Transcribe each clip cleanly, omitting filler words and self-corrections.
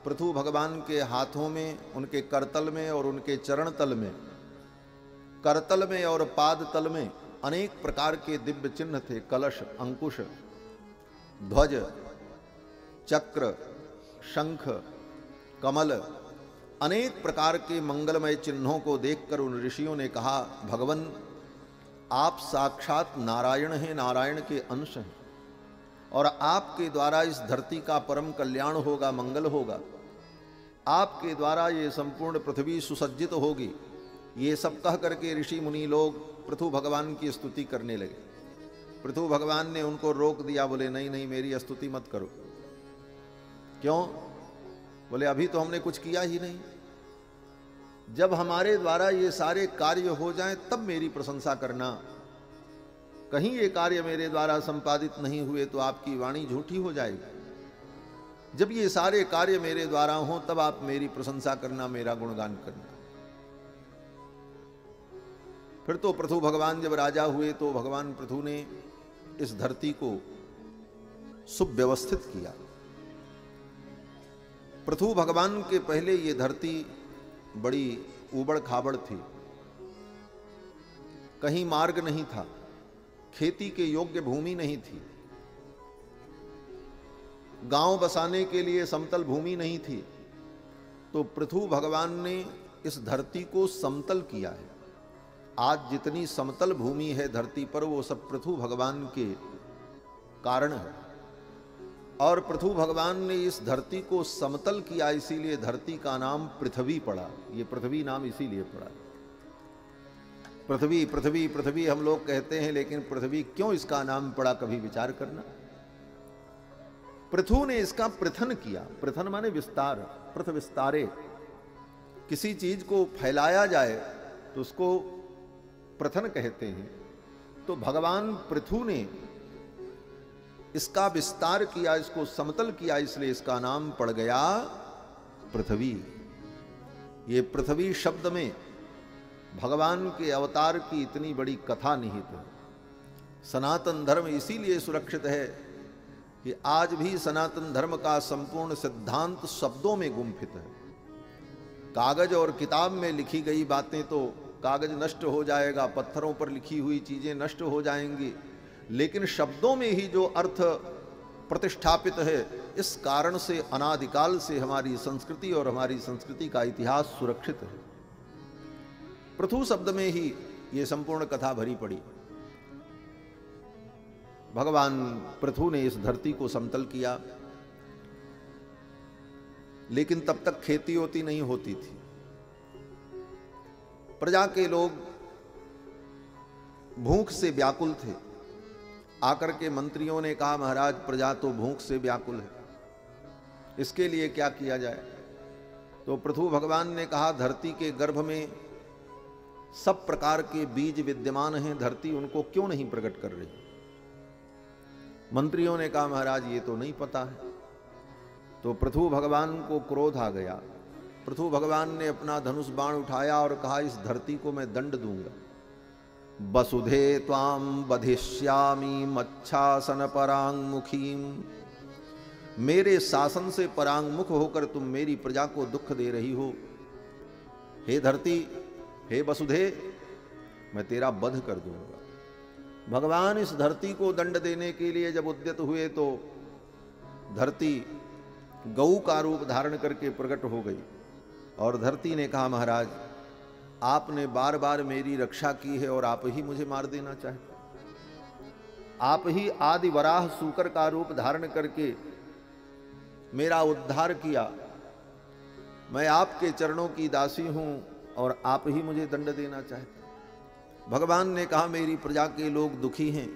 पृथु भगवान के हाथों में, उनके करतल में और उनके चरण तल में, करतल में और पाद तल में अनेक प्रकार के दिव्य चिन्ह थे। कलश, अंकुश, ध्वज, चक्र, शंख, कमल, अनेक प्रकार के मंगलमय चिन्हों को देखकर उन ऋषियों ने कहा, भगवन आप साक्षात नारायण हैं, नारायण के अंश हैं, और आपके द्वारा इस धरती का परम कल्याण होगा, मंगल होगा। आपके द्वारा ये संपूर्ण पृथ्वी सुसज्जित होगी। ये सब कह करके ऋषि मुनि लोग पृथु भगवान की स्तुति करने लगे। पृथु भगवान ने उनको रोक दिया, बोले नहीं नहीं, मेरी स्तुति मत करो। क्यों? बोले अभी तो हमने कुछ किया ही नहीं। जब हमारे द्वारा ये सारे कार्य हो जाएं तब मेरी प्रशंसा करना। कहीं ये कार्य मेरे द्वारा संपादित नहीं हुए तो आपकी वाणी झूठी हो जाएगी। जब ये सारे कार्य मेरे द्वारा हों तब आप मेरी प्रशंसा करना, मेरा गुणगान करना। फिर तो पृथु भगवान जब राजा हुए तो भगवान पृथु ने इस धरती को सुव्यवस्थित किया। पृथु भगवान के पहले ये धरती बड़ी ऊबड़ खाबड़ थी, कहीं मार्ग नहीं था, खेती के योग्य भूमि नहीं थी, गांव बसाने के लिए समतल भूमि नहीं थी। तो पृथु भगवान ने इस धरती को समतल किया है। आज जितनी समतल भूमि है धरती पर वो सब पृथु भगवान के कारण है। और पृथु भगवान ने इस धरती को समतल किया, इसीलिए धरती का नाम पृथ्वी पड़ा। ये पृथ्वी नाम इसीलिए पड़ा। पृथ्वी पृथ्वी पृथ्वी हम लोग कहते हैं, लेकिन पृथ्वी क्यों इसका नाम पड़ा, कभी विचार करना। पृथु ने इसका प्रथन किया। प्रथन माने विस्तार, पृथ विस्तारे। किसी चीज को फैलाया जाए तो उसको प्रथन कहते हैं। तो भगवान पृथु ने इसका विस्तार किया, इसको समतल किया, इसलिए इसका नाम पड़ गया पृथ्वी। ये पृथ्वी शब्द में भगवान के अवतार की इतनी बड़ी कथा निहित है। सनातन धर्म इसीलिए सुरक्षित है कि आज भी सनातन धर्म का संपूर्ण सिद्धांत शब्दों में गुम्फित है। कागज और किताब में लिखी गई बातें तो कागज नष्ट हो जाएगा, पत्थरों पर लिखी हुई चीजें नष्ट हो जाएंगी, लेकिन शब्दों में ही जो अर्थ प्रतिष्ठापित है, इस कारण से अनादिकाल से हमारी संस्कृति और हमारी संस्कृति का इतिहास सुरक्षित है। पृथु शब्द में ही ये संपूर्ण कथा भरी पड़ी। भगवान पृथु ने इस धरती को समतल किया, लेकिन तब तक खेती होती नहीं होती थी। प्रजा के लोग भूख से व्याकुल थे। आकर के मंत्रियों ने कहा, महाराज प्रजा तो भूख से व्याकुल है, इसके लिए क्या किया जाए। तो पृथु भगवान ने कहा, धरती के गर्भ में सब प्रकार के बीज विद्यमान हैं, धरती उनको क्यों नहीं प्रकट कर रही। मंत्रियों ने कहा, महाराज ये तो नहीं पता है। तो पृथु भगवान को क्रोध आ गया। पृथु भगवान ने अपना धनुष बाण उठाया और कहा, इस धरती को मैं दंड दूंगा। वसुधे त्वाम बधिष्यामि मच्छासन परांगमुखीम। मेरे शासन से परांगमुख होकर तुम मेरी प्रजा को दुख दे रही हो। हे धरती, हे वसुधे, मैं तेरा वध कर दूंगा। भगवान इस धरती को दंड देने के लिए जब उद्यत हुए तो धरती गऊ का रूप धारण करके प्रकट हो गई। और धरती ने कहा, महाराज आपने बार बार मेरी रक्षा की है और आप ही मुझे मार देना चाहते। आप ही आदि वराह सूकर का रूप धारण करके मेरा उद्धार किया। मैं आपके चरणों की दासी हूं और आप ही मुझे दंड देना चाहते। भगवान ने कहा, मेरी प्रजा के लोग दुखी हैं,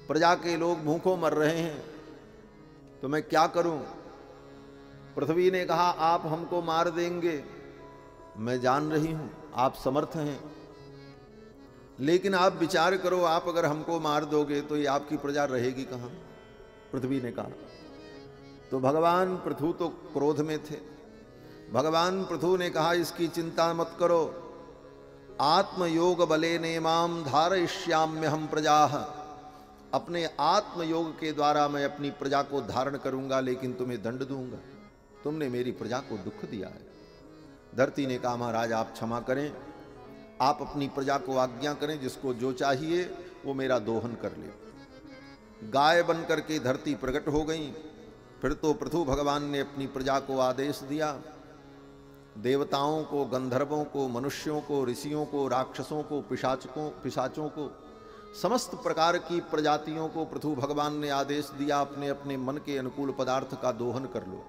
प्रजा के लोग भूखों मर रहे हैं, तो मैं क्या करूं। पृथ्वी ने कहा, आप हमको मार देंगे, मैं जान रही हूं आप समर्थ हैं, लेकिन आप विचार करो, आप अगर हमको मार दोगे तो ये आपकी प्रजा रहेगी कहां। पृथ्वी ने कहा। तो भगवान पृथु तो क्रोध में थे। भगवान पृथु ने कहा, इसकी चिंता मत करो, आत्मयोग बले नेमाम धारयिष्याम्यहं प्रजाः अपने आत्मयोग के द्वारा मैं अपनी प्रजा को धारण करूंगा, लेकिन तुम्हें दंड दूंगा, तुमने मेरी प्रजा को दुख दिया है। धरती ने कहा महाराज आप क्षमा करें, आप अपनी प्रजा को आज्ञा करें, जिसको जो चाहिए वो मेरा दोहन कर ले। गाय बन करके धरती प्रकट हो गई। फिर तो पृथु भगवान ने अपनी प्रजा को आदेश दिया, देवताओं को, गंधर्वों को, मनुष्यों को, ऋषियों को, राक्षसों को, पिशाचों को, समस्त प्रकार की प्रजातियों को पृथु भगवान ने आदेश दिया, अपने अपने मन के अनुकूल पदार्थ का दोहन कर लो।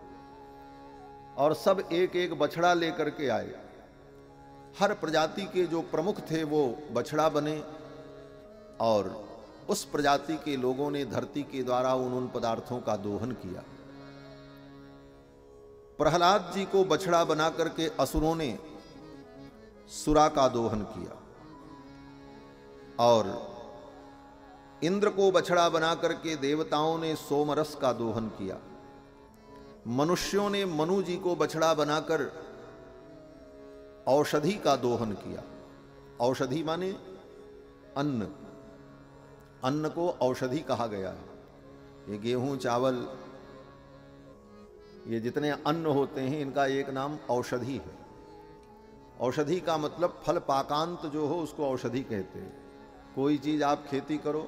और सब एक एक बछड़ा लेकर के आए। हर प्रजाति के जो प्रमुख थे वो बछड़ा बने, और उस प्रजाति के लोगों ने धरती के द्वारा उन पदार्थों का दोहन किया। प्रहलाद जी को बछड़ा बना करके असुरों ने सुरा का दोहन किया, और इंद्र को बछड़ा बना करके देवताओं ने सोमरस का दोहन किया। मनुष्यों ने मनु जी को बछड़ा बनाकर औषधि का दोहन किया। औषधि माने अन्न, अन्न को औषधि कहा गया है। ये गेहूं, चावल, ये जितने अन्न होते हैं इनका एक नाम औषधि है। औषधि का मतलब फल पाकांत जो हो उसको औषधि कहते हैं। कोई चीज आप खेती करो,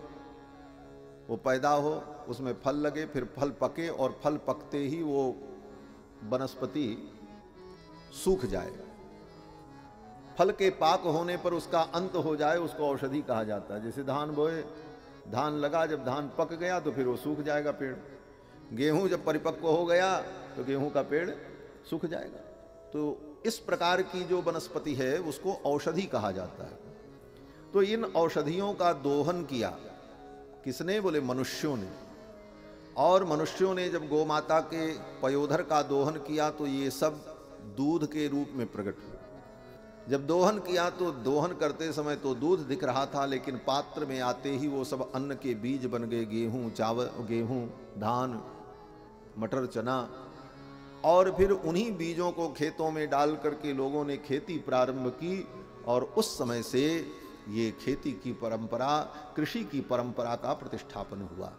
वो पैदा हो, उसमें फल लगे, फिर फल पके, और फल पकते ही वो वनस्पति सूख जाए। फल के पाक होने पर उसका अंत हो जाए, उसको औषधि कहा जाता है। जैसे धान बोए, धान लगा, जब धान पक गया तो फिर वो सूख जाएगा पेड़। गेहूं जब परिपक्व हो गया तो गेहूं का पेड़ सूख जाएगा। तो इस प्रकार की जो वनस्पति है उसको औषधि कहा जाता है। तो इन औषधियों का दोहन किया किसने? बोले मनुष्यों ने। और मनुष्यों ने जब गोमाता के पयोधर का दोहन किया तो ये सब दूध के रूप में प्रकट हुए। जब दोहन किया तो दोहन करते समय तो दूध दिख रहा था, लेकिन पात्र में आते ही वो सब अन्न के बीज बन गए। गेहूं, चावल, गेहूं, धान, मटर, चना। और फिर उन्हीं बीजों को खेतों में डाल करके लोगों ने खेती प्रारंभ की, और उस समय से ये खेती की परंपरा, कृषि की परंपरा का प्रतिष्ठापन हुआ।